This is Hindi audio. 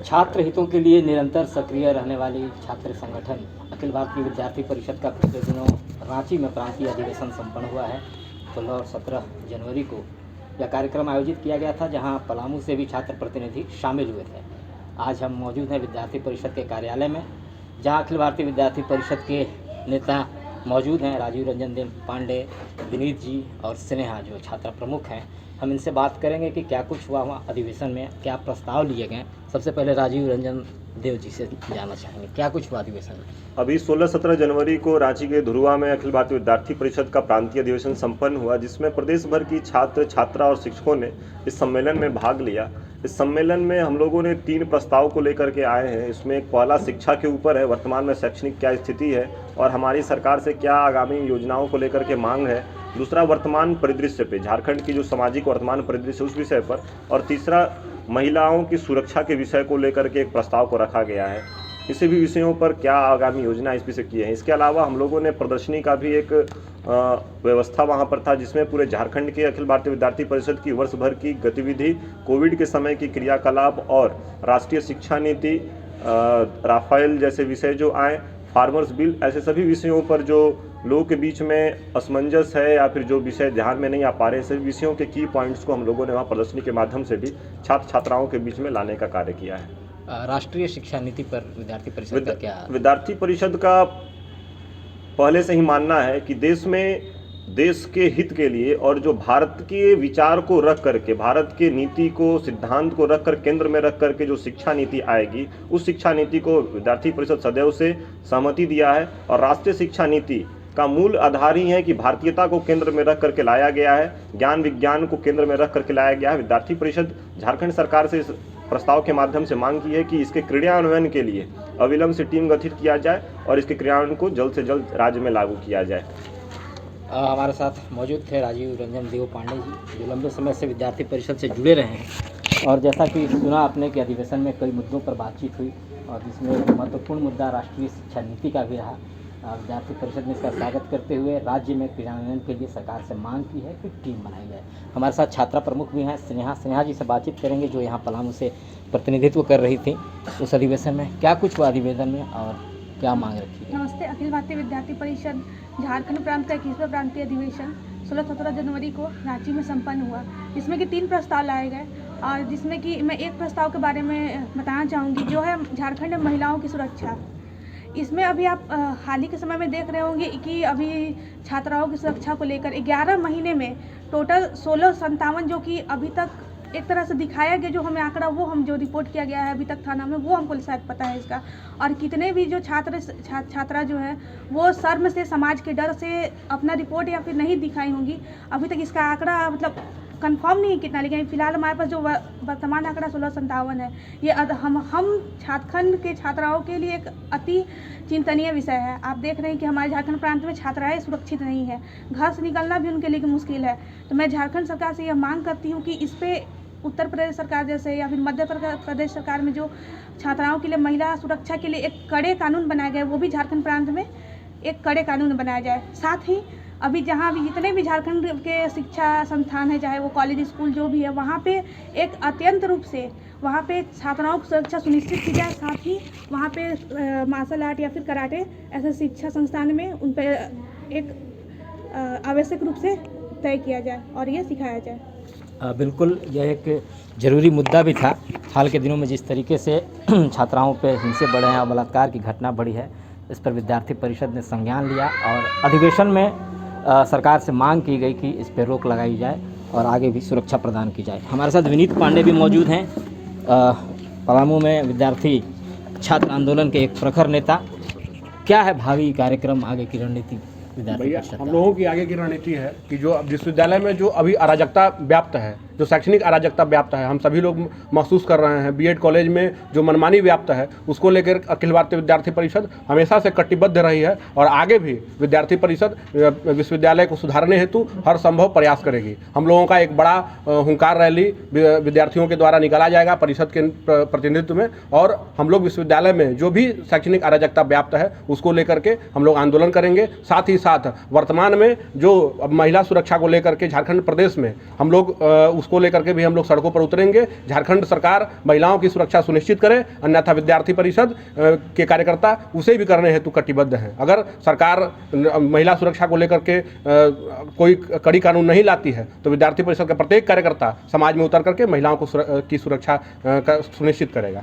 छात्र हितों के लिए निरंतर सक्रिय रहने वाली छात्र संगठन अखिल भारतीय विद्यार्थी परिषद का पिछले दिनों रांची में प्रांतीय अधिवेशन संपन्न हुआ है। 16 और 17 जनवरी को यह कार्यक्रम आयोजित किया गया था, जहां पलामू से भी छात्र प्रतिनिधि शामिल हुए थे। आज हम मौजूद हैं विद्यार्थी परिषद के कार्यालय में, जहां अखिल भारतीय विद्यार्थी परिषद के नेता मौजूद हैं। राजीव रंजन देव पांडे, विनीत जी और स्नेहा जो छात्रा प्रमुख हैं। हम इनसे बात करेंगे कि क्या कुछ हुआ वहाँ अधिवेशन में, क्या प्रस्ताव लिए गए। सबसे पहले राजीव रंजन देव जी से जानना चाहेंगे, क्या कुछ हुआ अधिवेशन में। अभी 16-17 जनवरी को रांची के धुरुआ में अखिल भारतीय विद्यार्थी परिषद का प्रांतीय अधिवेशन संपन्न हुआ, जिसमें प्रदेश भर की छात्र, छात्रा और शिक्षकों ने इस सम्मेलन में भाग लिया। इस सम्मेलन में हम लोगों ने 3 प्रस्ताव को लेकर के आए हैं। इसमें एक पहला शिक्षा के ऊपर है, वर्तमान में शैक्षणिक क्या स्थिति है और हमारी सरकार से क्या आगामी योजनाओं को लेकर के मांग है। दूसरा वर्तमान परिदृश्य पे, झारखंड की जो सामाजिक वर्तमान परिदृश्य उस विषय पर, और तीसरा महिलाओं की सुरक्षा के विषय को लेकर के एक प्रस्ताव को रखा गया है। इसी भी विषयों पर क्या आगामी योजना इस विषय की है। इसके अलावा हम लोगों ने प्रदर्शनी का भी एक व्यवस्था वहां पर था, जिसमें पूरे झारखंड के अखिल भारतीय विद्यार्थी परिषद की वर्ष भर की गतिविधि, कोविड के समय की क्रियाकलाप और राष्ट्रीय शिक्षा नीति, राफेल जैसे विषय जो आए, फार्मर्स बिल, ऐसे सभी विषयों पर जो लोगों के बीच में असमंजस है या फिर जो विषय ध्यान में नहीं आ पा रहे, सभी विषयों के की पॉइंट्स को हम लोगों ने वहाँ प्रदर्शनी के माध्यम से भी छात्र छात्राओं के बीच में लाने का कार्य किया है। राष्ट्रीय शिक्षा नीति पर विद्यार्थी परिषद का क्या? विद्यार्थी परिषद का पहले से ही मानना है कि देश के हित के लिए और जो भारत के विचार को रख करके, भारत के नीति को, सिद्धांत को रख कर केंद्र में रख करके जो शिक्षा नीति आएगी, उस शिक्षा नीति को विद्यार्थी परिषद सदैव से सहमति दिया है। और राष्ट्रीय शिक्षा नीति का मूल आधार ही है कि भारतीयता को केंद्र में रख करके लाया गया है, ज्ञान विज्ञान को केंद्र में रख करके लाया गया है। विद्यार्थी परिषद झारखंड सरकार से इस प्रस्ताव के माध्यम से मांग की है कि इसके क्रियान्वयन के लिए अविलंब से टीम गठित किया जाए और इसके क्रियान्वयन को जल्द से जल्द राज्य में लागू किया जाए। हमारे साथ मौजूद थे राजीव रंजन देव पांडे जी, जो लंबे समय से विद्यार्थी परिषद से जुड़े रहे हैं। और जैसा कि सुना आपने कि अधिवेशन में कई मुद्दों पर बातचीत हुई और जिसमें एक महत्वपूर्ण मुद्दा राष्ट्रीय शिक्षा नीति का भी रहा। विद्यार्थी परिषद ने इसका स्वागत करते हुए राज्य में क्रियान्वयन के लिए सरकार से मांग की है कि टीम बनाई जाए। हमारे साथ छात्रा प्रमुख भी हैं, स्नेहा जी से बातचीत करेंगे, जो यहाँ पलामू से प्रतिनिधित्व कर रही थी उस अधिवेशन में। क्या कुछ हुआ अधिवेशन में और क्या मांग रखी है? नमस्ते। अखिल भारतीय विद्यार्थी परिषद झारखंड प्रांत का 21वां प्रांतीय अधिवेशन 16-17 जनवरी को रांची में संपन्न हुआ, जिसमें कि 3 प्रस्ताव लाए गए और जिसमें कि मैं एक प्रस्ताव के बारे में बताना चाहूँगी, जो है झारखंड में महिलाओं की सुरक्षा। इसमें अभी आप हाल ही के समय में देख रहे होंगे कि अभी छात्राओं की सुरक्षा को लेकर 11 महीने में टोटल 1657 जो कि अभी तक एक तरह से दिखाया गया, जो हमें आंकड़ा, वो हम जो रिपोर्ट किया गया है अभी तक थाना में, वो हमको शायद पता है इसका। और कितने भी जो छात्रा जो है वो शर्म से, समाज के डर से अपना रिपोर्ट या फिर नहीं दिखाई होंगी। अभी तक इसका आंकड़ा मतलब कंफर्म नहीं कितना, लेकिन फिलहाल हमारे पास जो वर्तमान आंकड़ा 1657 है। ये हम झारखंड के छात्राओं के लिए एक अति चिंतनीय विषय है। आप देख रहे हैं कि हमारे झारखंड प्रांत में छात्राएं सुरक्षित नहीं है, घर से निकलना भी उनके लिए मुश्किल है। तो मैं झारखंड सरकार से यह मांग करती हूँ कि इस पे उत्तर प्रदेश सरकार जैसे या फिर मध्य प्रदेश सरकार में जो छात्राओं के लिए महिला सुरक्षा के लिए एक कड़े कानून बनाए गए, वो भी झारखंड प्रांत में एक कड़े कानून बनाया जाए। साथ ही अभी जहाँ भी जितने भी झारखंड के शिक्षा संस्थान है, चाहे वो कॉलेज, स्कूल जो भी है, वहाँ पे एक अत्यंत रूप से वहाँ पे छात्राओं की सुरक्षा सुनिश्चित की जाए। साथ ही वहाँ पे मार्शल आर्ट या फिर कराटे ऐसे शिक्षा संस्थान में उन पर एक आवश्यक रूप से तय किया जाए और ये सिखाया जाए। बिल्कुल, यह एक ज़रूरी मुद्दा भी था। हाल के दिनों में जिस तरीके से छात्राओं पे हिंसे बढ़े हैं और बलात्कार की घटना बढ़ी है, इस पर विद्यार्थी परिषद ने संज्ञान लिया और अधिवेशन में सरकार से मांग की गई कि इस पर रोक लगाई जाए और आगे भी सुरक्षा प्रदान की जाए। हमारे साथ विनीत पांडे भी मौजूद हैं, पलामू में विद्यार्थी छात्र आंदोलन के एक प्रखर नेता। क्या है भावी कार्यक्रम, आगे की रणनीति विद्यार्थी परिषद? हम लोगों की आगे की रणनीति है कि जो विश्वविद्यालय में जो अभी अराजकता व्याप्त है, जो शैक्षणिक अराजकता व्याप्त है, हम सभी लोग महसूस कर रहे हैं। बीएड कॉलेज में जो मनमानी व्याप्त है, उसको लेकर अखिल भारतीय विद्यार्थी परिषद हमेशा से कटिबद्ध रही है और आगे भी विद्यार्थी परिषद विश्वविद्यालय को सुधारने हेतु हर संभव प्रयास करेगी। हम लोगों का एक बड़ा हुंकार रैली विद्यार्थियों के द्वारा निकाला जाएगा परिषद के प्रतिनिधित्व में, और हम लोग विश्वविद्यालय में जो भी शैक्षणिक अराजकता व्याप्त है उसको लेकर के हम लोग आंदोलन करेंगे। साथ ही साथ वर्तमान में जो महिला सुरक्षा को लेकर के झारखंड प्रदेश में हम लोग उसको उसको लेकर के भी हम लोग सड़कों पर उतरेंगे। झारखंड सरकार महिलाओं की सुरक्षा सुनिश्चित करे, अन्यथा विद्यार्थी परिषद के कार्यकर्ता उसे भी करने हेतु कटिबद्ध हैं। अगर सरकार महिला सुरक्षा को लेकर के कोई कड़ी कानून नहीं लाती है तो विद्यार्थी परिषद का प्रत्येक कार्यकर्ता समाज में उतर करके महिलाओं को की सुरक्षा सुनिश्चित करेगा।